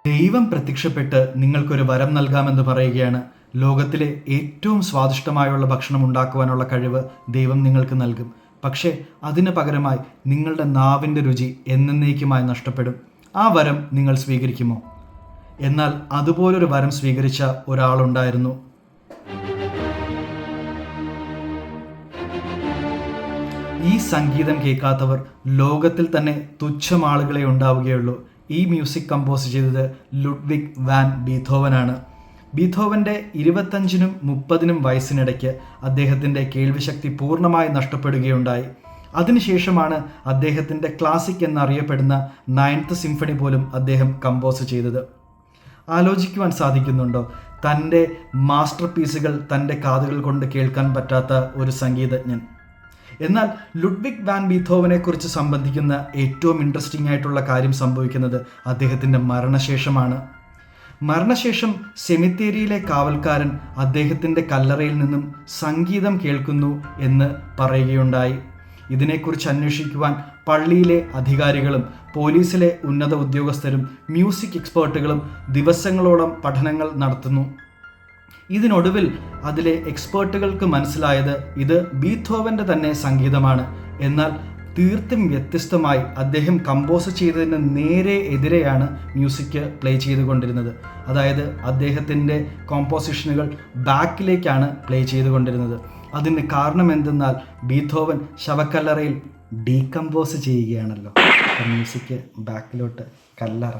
ദൈവം പ്രത്യക്ഷപ്പെട്ട് നിങ്ങൾക്കൊരു വരം നൽകാമെന്ന് പറയുകയാണ്. ലോകത്തിലെ ഏറ്റവും സ്വാദിഷ്ടമായുള്ള ഭക്ഷണം ഉണ്ടാക്കുവാനുള്ള കഴിവ് ദൈവം നിങ്ങൾക്ക് നൽകും. പക്ഷേ അതിന് പകരമായി നിങ്ങളുടെ നാവിൻ്റെ രുചി എന്നേക്കുമായി നഷ്ടപ്പെടും. ആ വരം നിങ്ങൾ സ്വീകരിക്കുമോ? എന്നാൽ അതുപോലൊരു വരം സ്വീകരിച്ച ഒരാളുണ്ടായിരുന്നു. ഈ സംഗീതം കേൾക്കാത്തവർ ലോകത്തിൽ തന്നെ തുച്ഛം ആളുകളെ ഉണ്ടാവുകയുള്ളൂ. ഈ മ്യൂസിക് കമ്പോസ് ചെയ്തത് ലുഡ്വിഗ് വാൻ ബീഥോവനാണ്. ബീഥോവൻ്റെ 25-നും 30-നും വയസ്സിനിടയ്ക്ക് അദ്ദേഹത്തിൻ്റെ കേൾവിശക്തി പൂർണ്ണമായി നഷ്ടപ്പെടുകയുണ്ടായി. അതിനുശേഷമാണ് അദ്ദേഹത്തിൻ്റെ ക്ലാസിക് എന്നറിയപ്പെടുന്ന 9th സിംഫണി പോലും അദ്ദേഹം കമ്പോസ് ചെയ്തത്. ആലോചിക്കുവാൻ സാധിക്കുന്നുണ്ടോ? തൻ്റെ മാസ്റ്റർ പീസുകൾ തൻ്റെ കാതുകൾ കൊണ്ട് കേൾക്കാൻ പറ്റാത്ത ഒരു സംഗീതജ്ഞൻ. എന്നാൽ ലുഡ്വിഗ് വാൻ ബീഥോവനെ കുറിച്ച് സംബന്ധിക്കുന്ന ഏറ്റവും ഇൻട്രസ്റ്റിംഗ് ആയിട്ടുള്ള കാര്യം സംഭവിക്കുന്നത് അദ്ദേഹത്തിൻ്റെ മരണശേഷമാണ്. മരണശേഷം സെമിത്തേരിയിലെ കാവൽക്കാരൻ അദ്ദേഹത്തിൻ്റെ കല്ലറയിൽ നിന്നും സംഗീതം കേൾക്കുന്നു എന്ന് പറയുകയുണ്ടായി. ഇതിനെക്കുറിച്ച് അന്വേഷിക്കുവാൻ പള്ളിയിലെ അധികാരികളും പോലീസിലെ ഉന്നത ഉദ്യോഗസ്ഥരും മ്യൂസിക് എക്സ്പേർട്ടുകളും ദിവസങ്ങളോളം പഠനങ്ങൾ നടത്തുന്നു. ഇതിനൊടുവിൽ അതിലെ എക്സ്പേർട്ടുകൾക്ക് മനസ്സിലായത് ഇത് ബീഥോവൻ്റെ തന്നെ സംഗീതമാണ്. എന്നാൽ തീർത്തും വ്യത്യസ്തമായി അദ്ദേഹം കമ്പോസ് ചെയ്തതിന് നേരെ എതിരെയാണ് മ്യൂസിക് പ്ലേ ചെയ്തുകൊണ്ടിരുന്നത്. അതായത് അദ്ദേഹത്തിൻ്റെ കോമ്പോസിഷനുകൾ ബാക്കിലേക്കാണ് പ്ലേ ചെയ്തുകൊണ്ടിരുന്നത്. അതിന് കാരണം എന്തെന്നാൽ ബീഥോവൻ ശവക്കല്ലറയിൽ ഡീകമ്പോസ് ചെയ്യുകയാണല്ലോ. മ്യൂസിക് ബാക്കിലോട്ട്, കല്ലറ.